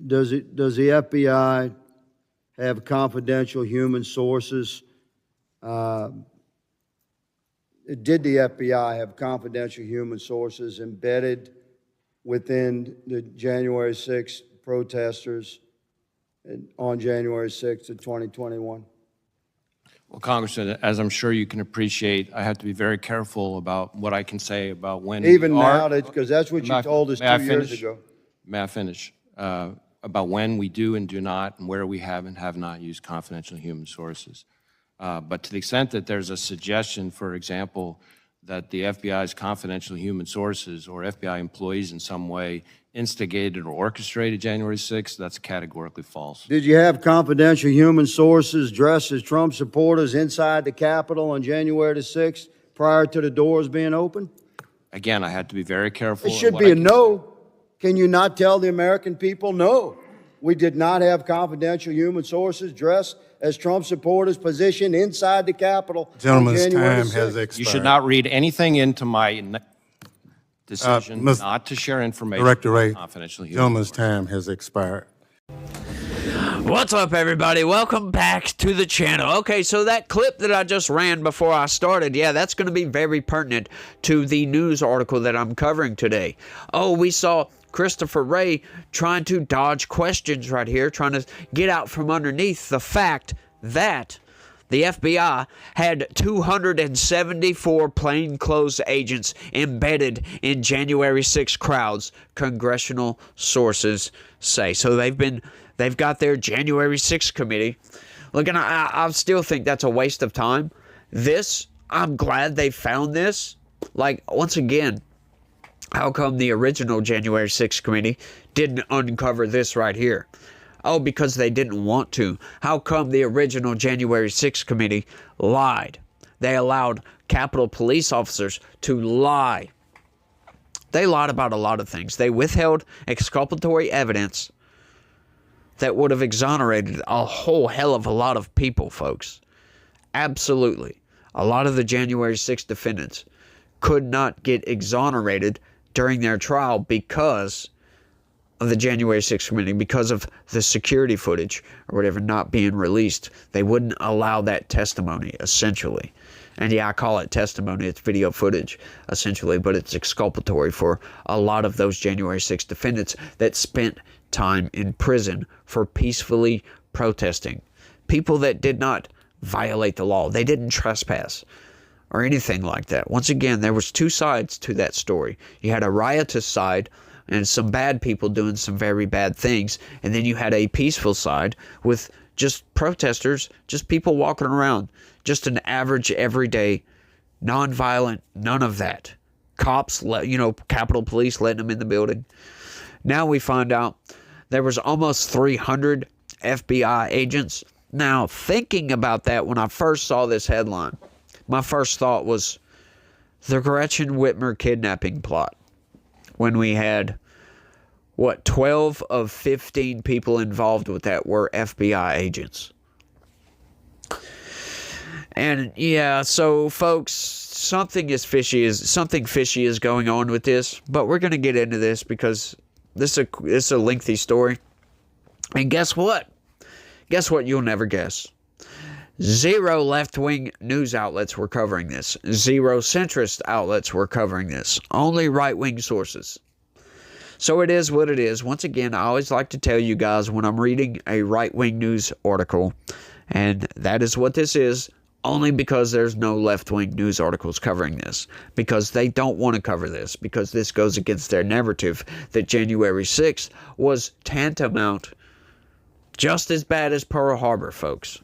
does the FBI have confidential human sources? Did the FBI have confidential human sources embedded within the January 6th protesters on January 6th of 2021? Well, Congressman, as I'm sure you can appreciate, I have to be very careful about what I can say about when Even now, because that's what you told us 2 years finish? ago. May I finish? About when we do and do not, and where we have and have not used confidential human sources. But to the extent that there's a suggestion, for example, that the FBI's confidential human sources or FBI employees in some way instigated or orchestrated January 6th, that's categorically false. Did you have confidential human sources dressed as Trump supporters inside the Capitol on January the 6th prior to the doors being open? Again, I had to be very careful. It should be a no. Can you not tell the American people, no, we did not have confidential human sources dressed as Trump supporters positioned inside the Capitol? Gentleman's time has expired. You should not read anything into my decision not to share information Director Ray, about confidential human gentleman's sources. time has expired. What's up, everybody? Welcome back to the channel. Okay, so that clip that I just ran before I started, yeah, that's going to be very pertinent to the news article that I'm covering today. Oh, we saw Christopher Wray trying to dodge questions right here, trying to get out from underneath the fact that the FBI had 274 plainclothes agents embedded in January 6 crowds, congressional sources say. So they've got their January 6 committee. Look, and I still think that's a waste of time. I'm glad they found this. Like, once again, how come the original January 6 committee didn't uncover this right here? Oh, because they didn't want to. How come the original January 6 committee lied? They allowed Capitol police officers to lie. They lied about a lot of things. They withheld exculpatory evidence that would have exonerated a whole hell of a lot of people, folks. Absolutely. A lot of the January 6 defendants could not get exonerated during their trial because of the January 6th committee, because of the security footage or whatever not being released. They wouldn't allow that testimony, essentially. And yeah, I call it testimony. It's video footage, essentially, but it's exculpatory for a lot of those January 6th defendants that spent time in prison for peacefully protesting. People that did not violate the law. They didn't trespass or anything like that. Once again, there was two sides to that story. You had a riotous side and some bad people doing some very bad things, and then you had a peaceful side with just protesters, just people walking around, just an average, everyday, non-violent, none of that. Cops, Capitol Police letting them in the building. Now we find out there was almost 300 FBI agents. Now, thinking about that, when I first saw this headline, my first thought was the Gretchen Whitmer kidnapping plot. When we had, 12 of 15 people involved with that were FBI agents. And yeah, so folks, something fishy is going on with this, but we're going to get into this because this is a lengthy story. And guess what? Guess what you'll never guess. 0 left-wing news outlets were covering this. 0 centrist outlets were covering this. Only right-wing sources. So it is what it is. Once again, I always like to tell you guys when I'm reading a right-wing news article, and that is what this is, only because there's no left-wing news articles covering this. Because they don't want to cover this. Because this goes against their narrative that January 6th was tantamount just as bad as Pearl Harbor, folks.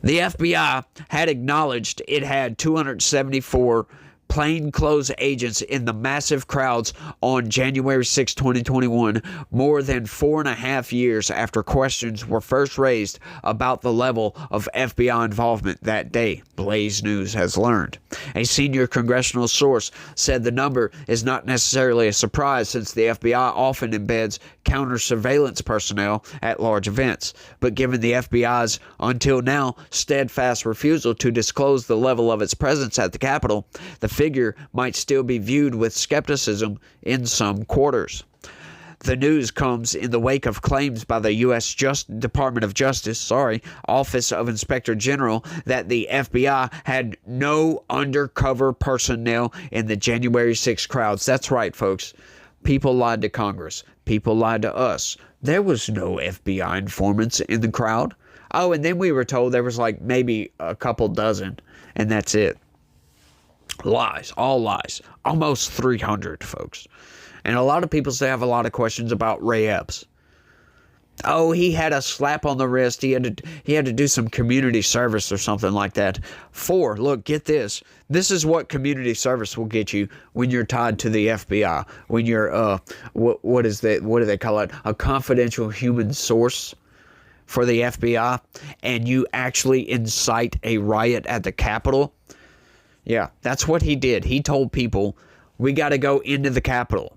The FBI had acknowledged it had 274 plainclothes agents in the massive crowds on January 6, 2021, more than 4.5 years after questions were first raised about the level of FBI involvement that day, Blaze News has learned. A senior congressional source said the number is not necessarily a surprise since the FBI often embeds counter-surveillance personnel at large events. But given the FBI's, until now, steadfast refusal to disclose the level of its presence at the Capitol, the figure might still be viewed with skepticism in some quarters. The news comes in the wake of claims by the U.S. Department of Justice, Office of Inspector General, that the FBI had no undercover personnel in the January 6th crowds. That's right, folks. People lied to Congress. People lied to us. There was no FBI informants in the crowd. Oh, and then we were told there was like maybe a couple dozen, and that's it. Lies, all lies. Almost 300, folks. And a lot of people still have a lot of questions about Ray Epps. Oh, he had a slap on the wrist. He had to do some community service or something like that. Look, get this. This is what community service will get you when you're tied to the FBI. When you're what is that? What do they call it? A confidential human source for the FBI, and you actually incite a riot at the Capitol. Yeah, that's what he did. He told people, we got to go into the Capitol.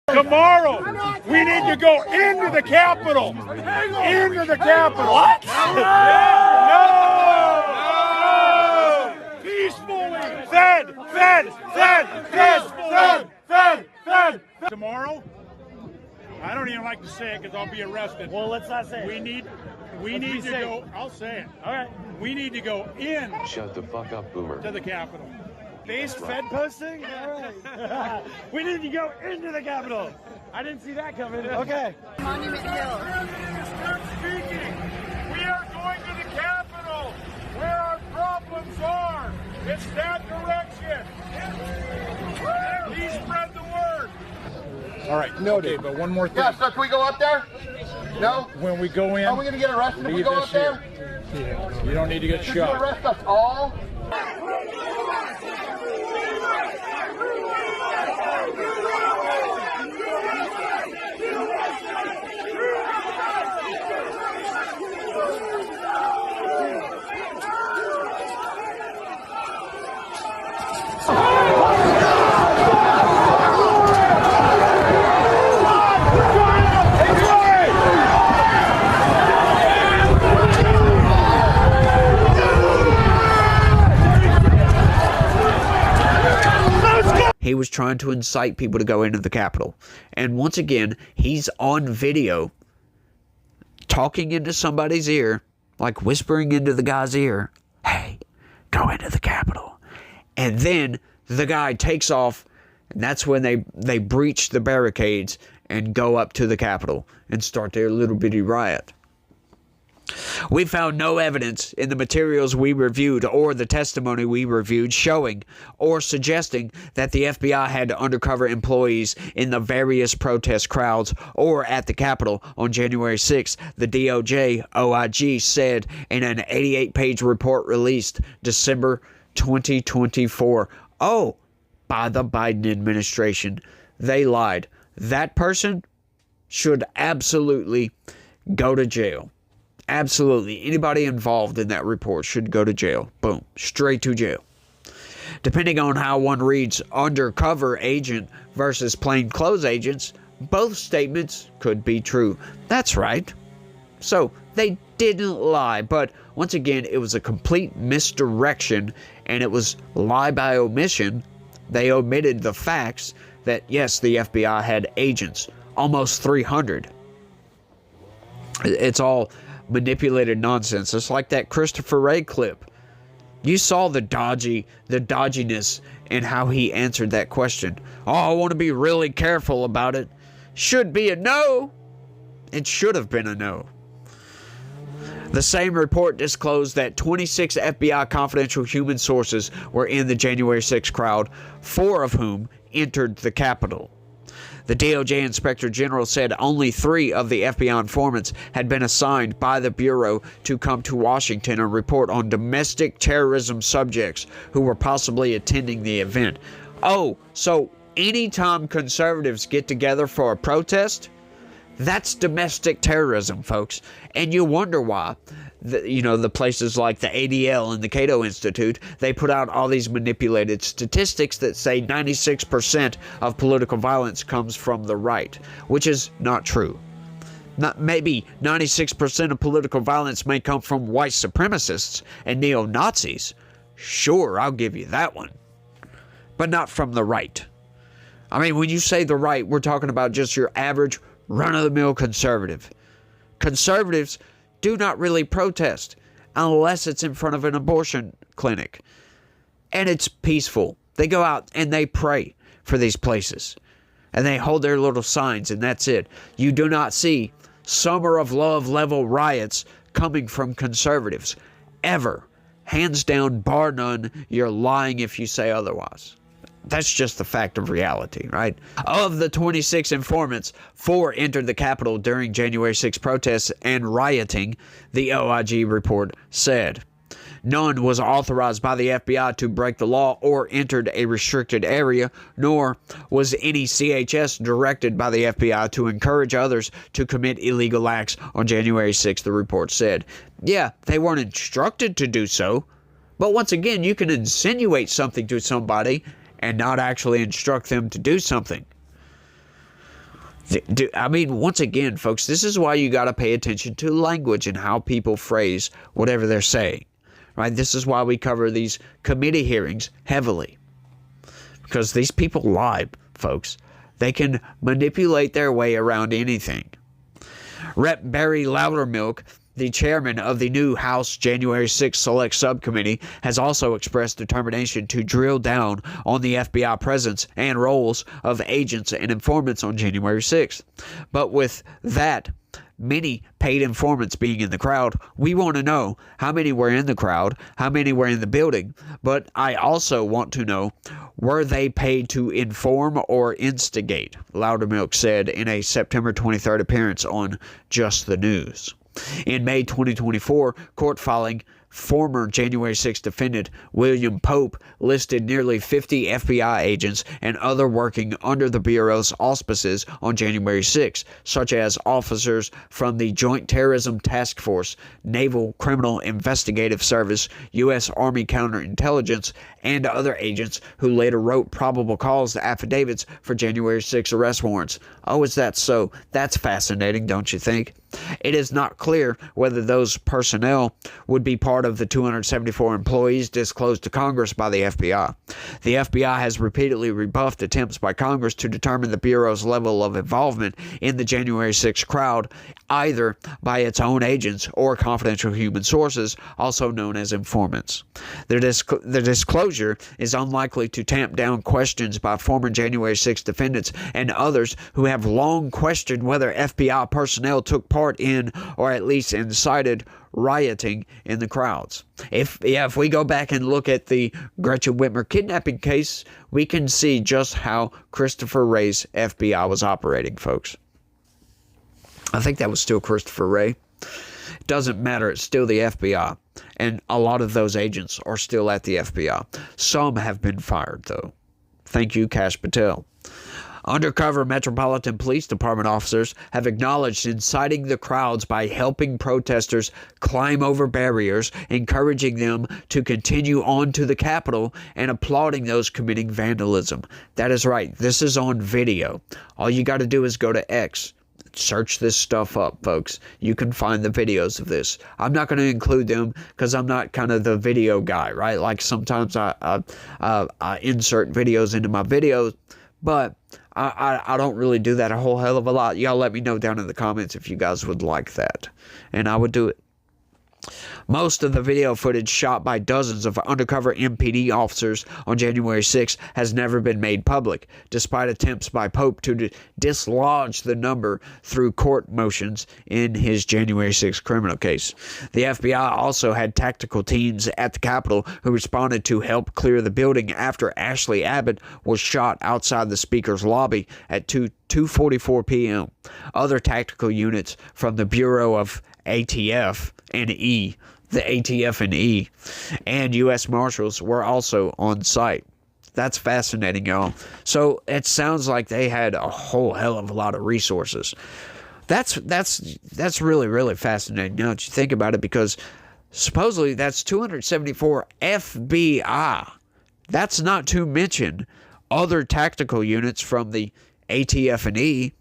Tomorrow, we need to go into the Capitol. Into the Capitol. What? No! Peacefully. Fed. Tomorrow, I don't even like to say it because I'll be arrested. Well, let's not say it. We need to go. I'll say it. All right. We need to go in. Shut the fuck up, Boomer. To the Capitol. Base Fed posting? All right. We need to go into the Capitol. I didn't see that coming. Okay. Monument Hill. Stop speaking. We are going to the Capitol, where our problems are. It's that direction. Please spread the word. All right. Noted. Okay, but one more thing. Yeah, so can we go up there? No? When we go in, Are we going to get arrested if we leave go this up there? here. You don't need to get Did you shot. arrest us all? He was trying to incite people to go into the Capitol. And once again, he's on video talking into somebody's ear, like whispering into the guy's ear, hey, go into the Capitol. And then the guy takes off, and that's when they breach the barricades and go up to the Capitol and start their little bitty riot. We found no evidence in the materials we reviewed or the testimony we reviewed showing or suggesting that the FBI had undercover employees in the various protest crowds or at the Capitol on January 6th, the DOJ OIG said in an 88-page report released December 2024. Oh, by the Biden administration. They lied. That person should absolutely go to jail. Absolutely. Anybody involved in that report should go to jail. Boom. Straight to jail. Depending on how one reads undercover agent versus plainclothes agents, both statements could be true. That's right. So, they didn't lie, but once again, it was a complete misdirection, and it was lie by omission. They omitted the facts that, yes, the FBI had agents. Almost 300. It's all manipulated nonsense. It's like that Christopher Wray clip. You saw the dodginess in how he answered that question. Oh, I want to be really careful about it. Should be a no. It should have been a no. The same report disclosed that 26 FBI confidential human sources were in the January 6th crowd, 4 of whom entered the Capitol. The DOJ Inspector General said only 3 of the FBI informants had been assigned by the Bureau to come to Washington and report on domestic terrorism subjects who were possibly attending the event. Oh, so anytime conservatives get together for a protest, that's domestic terrorism, folks. And you wonder why. The places like the ADL and the Cato Institute, they put out all these manipulated statistics that say 96% of political violence comes from the right, which is not true. Maybe 96% of political violence may come from white supremacists and neo-Nazis. Sure, I'll give you that one. But not from the right. I mean, when you say the right, we're talking about just your average run-of-the-mill conservative. Conservatives do not really protest unless it's in front of an abortion clinic. And it's peaceful. They go out and they pray for these places. And they hold their little signs, and that's it. You do not see Summer of Love level riots coming from conservatives. Ever. Hands down, bar none. You're lying if you say otherwise. That's just the fact of reality, right? Of the 26 informants, 4 entered the Capitol during January 6 protests and rioting, the OIG report said. None was authorized by the FBI to break the law or entered a restricted area, nor was any CHS directed by the FBI to encourage others to commit illegal acts on January 6th, the report said. Yeah, they weren't instructed to do so, but once again, you can insinuate something to somebody and not actually instruct them to do something. I mean, once again, folks, this is why you got to pay attention to language and how people phrase whatever they're saying. Right? This is why we cover these committee hearings heavily. Because these people lie, folks. They can manipulate their way around anything. Rep. Barry Loudermilk, the chairman of the new House January 6 Select Subcommittee, has also expressed determination to drill down on the FBI presence and roles of agents and informants on January 6th. But with that, many paid informants being in the crowd, we want to know how many were in the crowd, how many were in the building, but I also want to know, were they paid to inform or instigate? Loudermilk said in a September 23rd appearance on Just the News. In May 2024, court filing former January 6 defendant William Pope listed nearly 50 FBI agents and other working under the Bureau's auspices on January 6, such as officers from the Joint Terrorism Task Force, Naval Criminal Investigative Service, U.S. Army Counterintelligence, and other agents who later wrote probable cause affidavits for January 6 arrest warrants. Oh, is that so? That's fascinating, don't you think? It is not clear whether those personnel would be part of the 274 employees disclosed to Congress by the FBI. The FBI has repeatedly rebuffed attempts by Congress to determine the Bureau's level of involvement in the January 6 crowd, either by its own agents or confidential human sources, also known as informants. The disclosure is unlikely to tamp down questions by former January 6 defendants and others who have long questioned whether FBI personnel took part in, or at least incited, rioting in the crowds. If we go back and look at the Gretchen Whitmer kidnapping case, we can see just how Christopher Wray's FBI was operating, folks. I think that was still Christopher Wray. It doesn't matter, it's still the FBI. And a lot of those agents are still at the FBI. Some have been fired, though. Thank you, Kash Patel. Undercover Metropolitan Police Department officers have acknowledged inciting the crowds by helping protesters climb over barriers, encouraging them to continue on to the Capitol, and applauding those committing vandalism. That is right. This is on video. All you got to do is go to X. Search this stuff up, folks. You can find the videos of this. I'm not going to include them because I'm not kind of the video guy, right? Like sometimes I insert videos into my videos, but I don't really do that a whole hell of a lot. Y'all let me know down in the comments if you guys would like that, and I would do it. Most of the video footage shot by dozens of undercover MPD officers on January 6 has never been made public, despite attempts by Pope to dislodge the number through court motions in his January 6 criminal case. The FBI also had tactical teams at the Capitol who responded to help clear the building after Ashley Abbott was shot outside the Speaker's lobby at 2:44 p.m. Other tactical units from the Bureau of ATF and E, the ATF and E, and U.S. Marshals were also on site. That's fascinating, y'all. So it sounds like they had a whole hell of a lot of resources. That's really, really fascinating now that you think about it, because supposedly that's 274 FBI. That's not to mention other tactical units from the ATF and E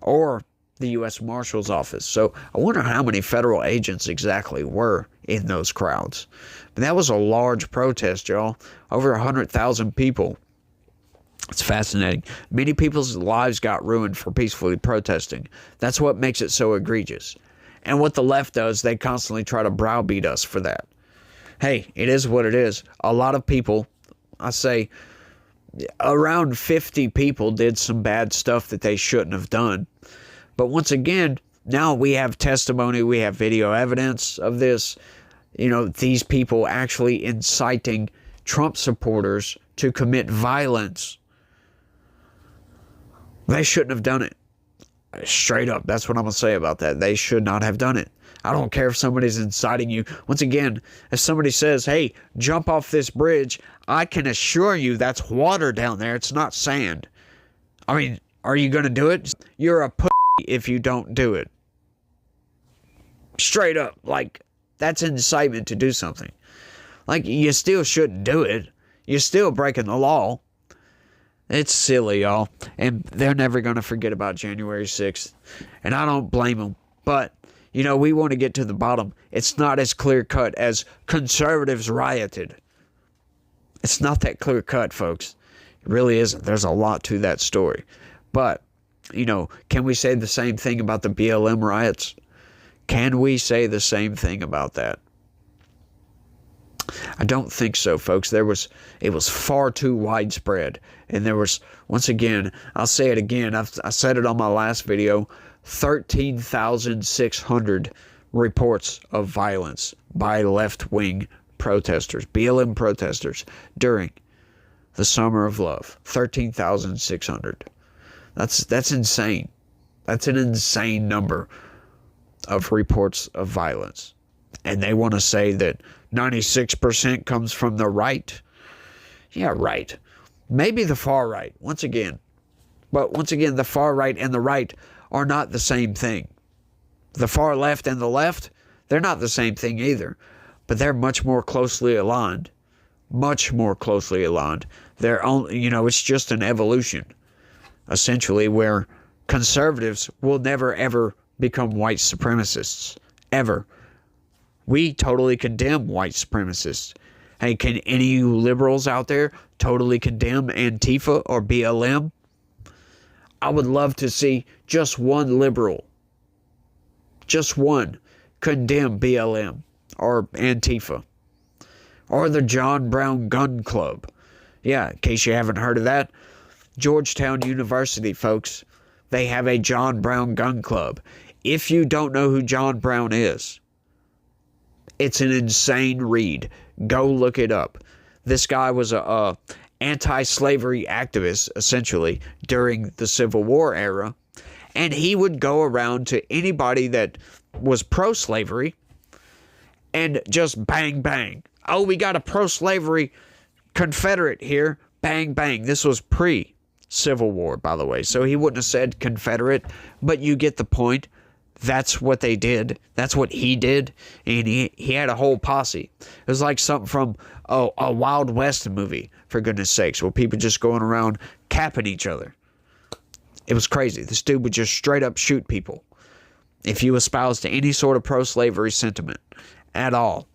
or the U.S. Marshal's Office. So I wonder how many federal agents exactly were in those crowds. But that was a large protest, y'all. Over 100,000 people. It's fascinating. Many people's lives got ruined for peacefully protesting. That's what makes it so egregious. And what the left does, they constantly try to browbeat us for that. Hey, it is what it is. A lot of people, I say around 50 people did some bad stuff that they shouldn't have done. But once again, now we have testimony, we have video evidence of this. You know, these people actually inciting Trump supporters to commit violence. They shouldn't have done it. Straight up, that's what I'm going to say about that. They should not have done it. I don't care if somebody's inciting you. Once again, if somebody says, hey, jump off this bridge, I can assure you that's water down there. It's not sand. I mean, are you going to do it? You're a pussy if you don't do it. Straight up. Like, that's incitement to do something. Like, you still shouldn't do it. You're still breaking the law. It's silly, y'all. And they're never going to forget about January 6th. And I don't blame them. But, you know, we want to get to the bottom. It's not as clear-cut as conservatives rioted. It's not that clear-cut, folks. It really isn't. There's a lot to that story. But, you know, can we say the same thing about the BLM riots? Can we say the same thing about that? I don't think so, folks. It was far too widespread. And there was, once again, I'll say it again, I said it on my last video, 13,600 reports of violence by left-wing protesters, BLM protesters, during the Summer of Love. 13,600. That's insane. That's an insane number of reports of violence. And they want to say that 96% comes from the right. Yeah, right. Maybe the far right, once again. But once again, the far right and the right are not the same thing. The far left and the left, they're not the same thing either. But they're much more closely aligned. Much more closely aligned. They're only, you know, it's just an evolution, essentially, where conservatives will never, ever become white supremacists. Ever. We totally condemn white supremacists. Hey, can any of you liberals out there totally condemn Antifa or BLM? I would love to see just one liberal, just one, condemn BLM or Antifa or the John Brown Gun Club. Yeah, in case you haven't heard of that, Georgetown University, folks, they have a John Brown Gun Club. If you don't know who John Brown is, it's an insane read. Go look it up. This guy was a anti-slavery activist, essentially, during the Civil War era. And he would go around to anybody that was pro-slavery and just bang, bang. Oh, we got a pro-slavery Confederate here. Bang, bang. This was pre-Civil War, by the way. So he wouldn't have said Confederate, but you get the point. That's what they did. That's what he did. And he had a whole posse. It was like something from a Wild West movie, for goodness sakes, where people just going around capping each other. It was crazy. This dude would just straight up shoot people if you espoused any sort of pro-slavery sentiment at all.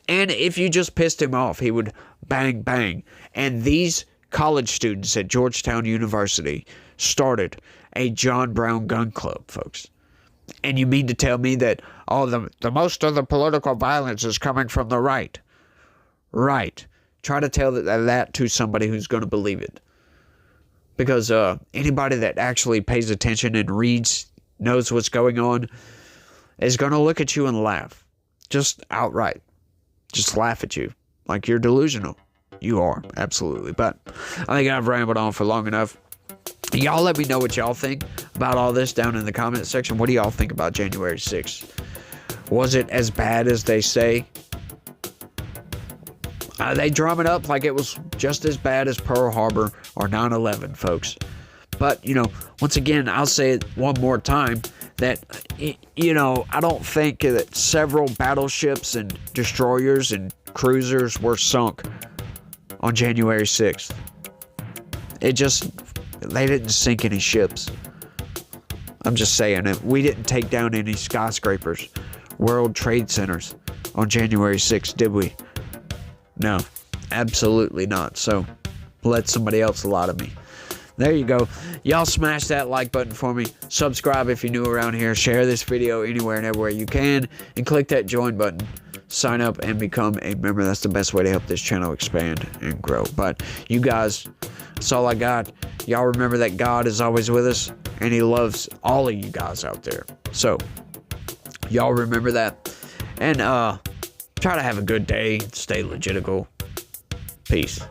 And if you just pissed him off, he would bang, bang. And these college students at Georgetown University started a John Brown Gun Club, folks. And you mean to tell me that, oh, the most of the political violence is coming from the right? Right. Try to tell that to somebody who's going to believe it. Because anybody that actually pays attention and reads, knows what's going on, is going to look at you and laugh. Just outright. Just laugh at you. Like you're delusional. You are, absolutely. But I think I've rambled on for long enough. Y'all let me know what y'all think about all this down in the comment section. What do y'all think about January 6th? Was it as bad as they say? They drum it up like it was just as bad as Pearl Harbor or 9/11, folks. But, you know, once again, I'll say it one more time that, you know, I don't think that several battleships and destroyers and cruisers were sunk on January 6th. They didn't sink any ships. I'm just saying it. We didn't take down any skyscrapers, World Trade Centers on January 6th, did we? No, absolutely not. So let somebody else lie to me. There you go. Y'all smash that like button for me. Subscribe if you're new around here. Share this video anywhere and everywhere you can. And click that join button. Sign up and become a member. That's the best way to help this channel expand and grow. But you guys, that's all I got. Y'all remember that God is always with us. And he loves all of you guys out there. So, y'all remember that. And try to have a good day. Stay legitical. Peace.